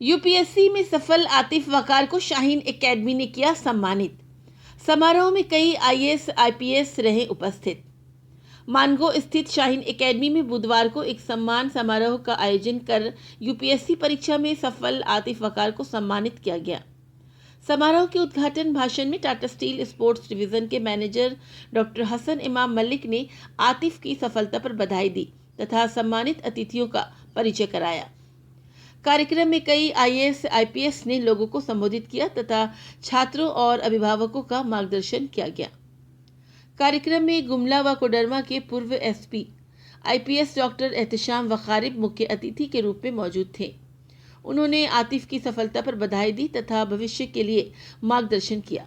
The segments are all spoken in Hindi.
यूपीएससी में सफल आतिफ वकार को शाहीन एकेडमी ने किया सम्मानित। समारोह में कई आईएएस आईपीएस रहे उपस्थित। मानगो स्थित शाहीन एकेडमी में बुधवार को एक सम्मान समारोह का आयोजन कर यूपीएससी परीक्षा में सफल आतिफ वकार को सम्मानित किया गया। समारोह के उद्घाटन भाषण में टाटा स्टील स्पोर्ट्स डिवीजन के मैनेजर डॉक्टर हसन इमाम मलिक ने आतिफ की सफलता पर बधाई दी तथा सम्मानित अतिथियों का परिचय कराया। कार्यक्रम में कई आईएएस आईपीएस ने लोगों को संबोधित किया तथा छात्रों और अभिभावकों का मार्गदर्शन किया गया। कार्यक्रम में गुमला व कोडरमा के पूर्व SP IPS doctor Ehtesham Waqarib मुख्य अतिथि के रूप में मौजूद थे। उन्होंने आतिफ की सफलता पर बधाई दी तथा भविष्य के लिए मार्गदर्शन किया।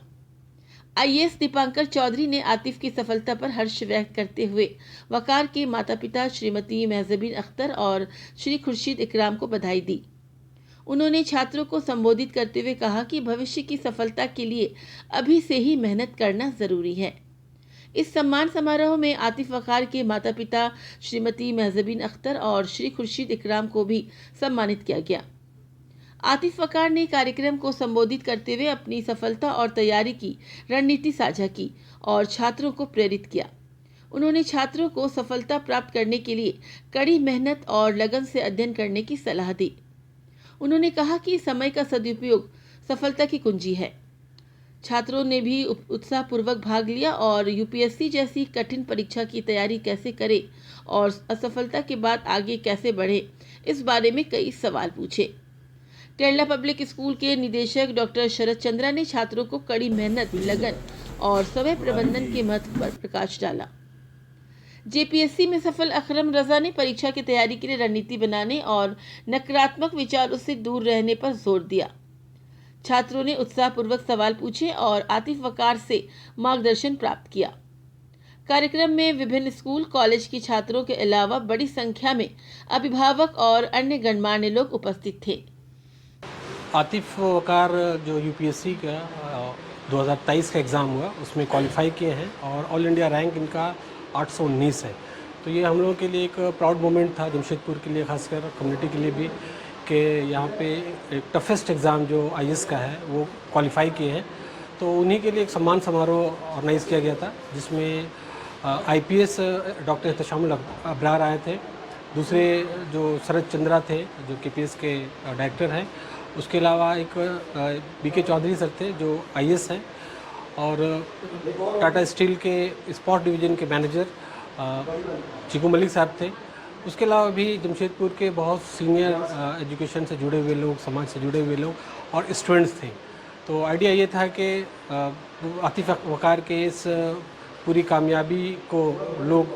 आईएएस दीपांकर चौधरी ने आतिफ की सफलता पर हर्ष व्यक्त करते हुए वकार के माता पिता श्रीमती महजबीन अख्तर और श्री खुर्शीद इकराम को बधाई दी। उन्होंने छात्रों को संबोधित करते हुए कहा कि भविष्य की सफलता के लिए अभी से ही मेहनत करना जरूरी है। इस सम्मान समारोह में आतिफ वकार के माता पिता श्रीमती महजबीन अख्तर और श्री खुर्शीद इकराम को भी सम्मानित किया गया। आतिफ वकार ने कार्यक्रम को संबोधित करते हुए अपनी सफलता और तैयारी की रणनीति साझा की और छात्रों को प्रेरित किया। उन्होंने छात्रों को सफलता प्राप्त करने के लिए कड़ी मेहनत और लगन से अध्ययन करने की सलाह दी। उन्होंने कहा कि समय का सदुपयोग सफलता की कुंजी है। छात्रों ने भी उत्साहपूर्वक भाग लिया और यूपीएससी जैसी कठिन परीक्षा की तैयारी कैसे करें और असफलता के बाद आगे कैसे बढ़े, इस बारे में कई सवाल पूछे। केरला पब्लिक स्कूल के निदेशक डॉक्टर शरद चंद्रा ने छात्रों को कड़ी मेहनत, लगन और समय प्रबंधन के महत्व पर प्रकाश डाला। जेपीएससी में सफल अकरम रजा ने परीक्षा की तैयारी के लिए रणनीति बनाने और नकारात्मक विचारों से दूर रहने पर जोर दिया। छात्रों ने उत्साहपूर्वक सवाल पूछे और आतिफ वकार से मार्गदर्शन प्राप्त किया। कार्यक्रम में विभिन्न स्कूल कॉलेज के छात्रों के अलावा बड़ी संख्या में अभिभावक और अन्य गणमान्य लोग उपस्थित थे। आतिफ वकार जो यूपीएससी का 2023 का एग्ज़ाम हुआ उसमें क्वालिफाई किए हैं और ऑल इंडिया रैंक इनका 819 है। तो ये हम लोगों के लिए एक प्राउड मोमेंट था, जमशेदपुर के लिए, खासकर कम्युनिटी के लिए भी, कि यहाँ पे एक टफेस्ट एग्ज़ाम जो आईएएस का है वो क्वालिफाई किए हैं। तो उन्हीं के लिए एक सम्मान समारोह ऑर्गेनाइज़ किया गया था जिसमें आईपीएस डॉक्टर एहतशाम अब्रार आए थे, दूसरे जो शरद चंद्रा थे जो केपीएस के डायरेक्टर हैं, उसके अलावा एक बीके चौधरी सर थे जो आईएएस हैं, और टाटा स्टील के स्पोर्ट्स डिवीज़न के मैनेजर चिकू मलिक साहब थे। उसके अलावा भी जमशेदपुर के बहुत सीनियर एजुकेशन से जुड़े हुए लोग, समाज से जुड़े हुए लोग और स्टूडेंट्स थे। तो आइडिया ये था कि आतिफ वकार के इस पूरी कामयाबी को लोग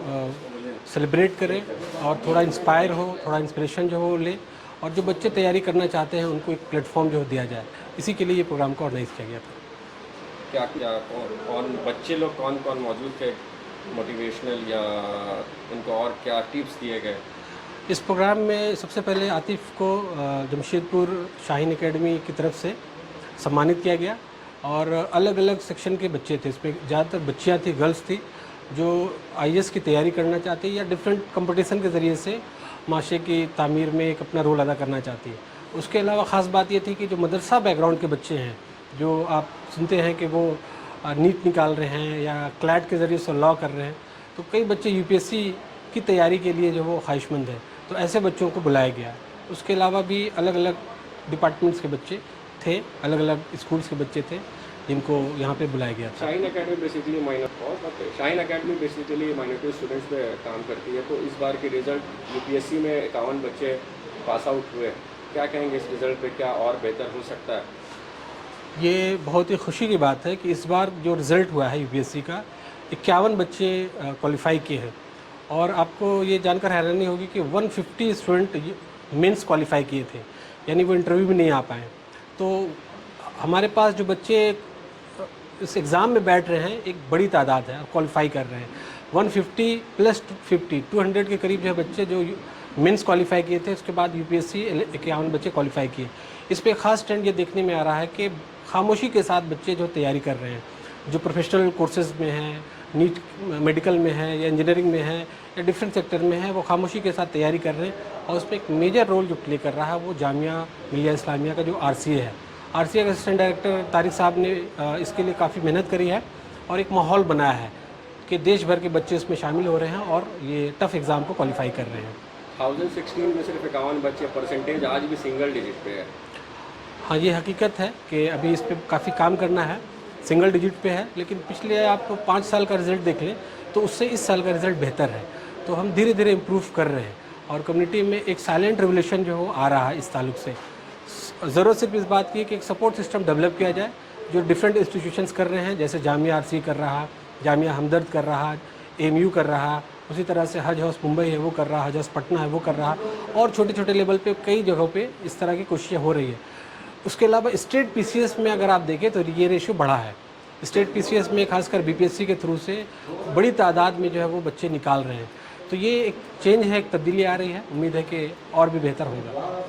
सेलिब्रेट करें और थोड़ा इंस्पायर हो, थोड़ा इंस्पिरेशन जो हो ले, और जो बच्चे तैयारी करना चाहते हैं उनको एक प्लेटफॉर्म जो दिया जाए। इसी के लिए ये प्रोग्राम को ऑर्गेनाइज़ किया गया था। क्या क्या कौन बच्चे लोग कौन कौन मौजूद थे, मोटिवेशनल या उनको और क्या टिप्स दिए गए? इस प्रोग्राम में सबसे पहले आतिफ को जमशेदपुर शाहीन एकेडमी की तरफ से सम्मानित किया गया और अलग अलग सेक्शन के बच्चे थे। इसमें ज़्यादातर बच्चियाँ थी, गर्ल्स थी, जो आईएएस की तैयारी करना चाहती या डिफरेंट कंपटीशन के ज़रिए से माशरे की तामीर में एक अपना रोल अदा करना चाहती है। उसके अलावा ख़ास बात ये थी कि जो मदरसा बैकग्राउंड के बच्चे हैं, जो आप सुनते हैं कि वो नीट निकाल रहे हैं या क्लैट के ज़रिए से लॉ कर रहे हैं, तो कई बच्चे यूपीएससी की तैयारी के लिए जो वो ख्वाहिशमंद है, तो ऐसे बच्चों को बुलाया गया। उसके अलावा भी अलग अलग डिपार्टमेंट्स के बच्चे थे, अलग अलग स्कूल्स के बच्चे थे जिनको यहाँ पे बुलाया गया था। Shaheen academy basically minority students पे काम करती है। तो इस बार के रिज़ल्ट यूपीएससी में 51 बच्चे पास आउट हुए, क्या कहेंगे इस रिज़ल्ट पे, क्या और बेहतर हो सकता है? ये बहुत ही खुशी की बात है कि इस बार जो रिज़ल्ट हुआ है यूपीएससी का, 51 बच्चे क्वालिफाई किए हैं और आपको ये जानकर हैरानी होगी कि 150 स्टूडेंट मेंस क्वालिफाई किए थे, यानी वो इंटरव्यू में नहीं आ पाए। तो हमारे पास जो बच्चे इस एग्ज़ाम में बैठ रहे हैं एक बड़ी तादाद है और क्वालिफाई कर रहे हैं। 150 प्लस 50 200 के करीब जो बच्चे जो मेंस क्वालिफाई किए थे, उसके बाद यूपीएससी 51 बच्चे क्वालिफाई किए। इस पे ख़ास ट्रेंड ये देखने में आ रहा है कि खामोशी के साथ बच्चे जो तैयारी कर रहे हैं, जो प्रोफेशनल कोर्सेज़ में हैं, नीट मेडिकल में है या इंजीनियरिंग में है या डिफरेंट सेक्टर में है, वो खामोशी के साथ तैयारी कर रहे हैं। और उसमें एक मेजर रोल जो प्ले कर रहा है वो जामिया मिलिया इस्लामिया का जो RCA है, RCA के असिस्टेंट डायरेक्टर तारिक साहब ने इसके लिए काफ़ी मेहनत करी है और एक माहौल बनाया है कि देश भर के बच्चे इसमें शामिल हो रहे हैं और ये टफ एग्ज़ाम को क्वालिफाई कर रहे हैं। 2016 में सिर्फ 51 बच्चे, परसेंटेज आज भी सिंगल डिजिट पे है। हाँ, ये हकीकत है कि अभी इस पर काफ़ी काम करना है, सिंगल डिजिट पे है, लेकिन पिछले आप 5 साल का रिज़ल्ट देख लें तो उससे इस साल का रिज़ल्ट बेहतर है। तो हम धीरे धीरे इम्प्रूव कर रहे हैं और कम्युनिटी में एक साइलेंट रिवोल्यूशन जो हो आ रहा है इस ताल्लुक से। ज़रूरत सिर्फ इस बात की है कि एक सपोर्ट सिस्टम डेवलप किया जाए, जो डिफरेंट इंस्टीट्यूशंस कर रहे हैं, जैसे जामिया RCA कर रहा, जामिया हमदर्द कर रहा, AMU कर रहा, उसी तरह से हज हाउस मुंबई है वो कर रहा, हज हाउस पटना है वो कर रहा, और छोटे छोटे लेवल पे कई जगहों पे इस तरह की कोशिशें हो रही है। उसके अलावा स्टेट PCS में अगर आप देखें तो ये रेशियो बढ़ा है। स्टेट PCS में खासकर BPSC के थ्रू से बड़ी तादाद में जो है वो बच्चे निकाल रहे हैं। तो ये एक चेंज है, एक तब्दीली आ रही है। उम्मीद है कि और भी बेहतर होगा।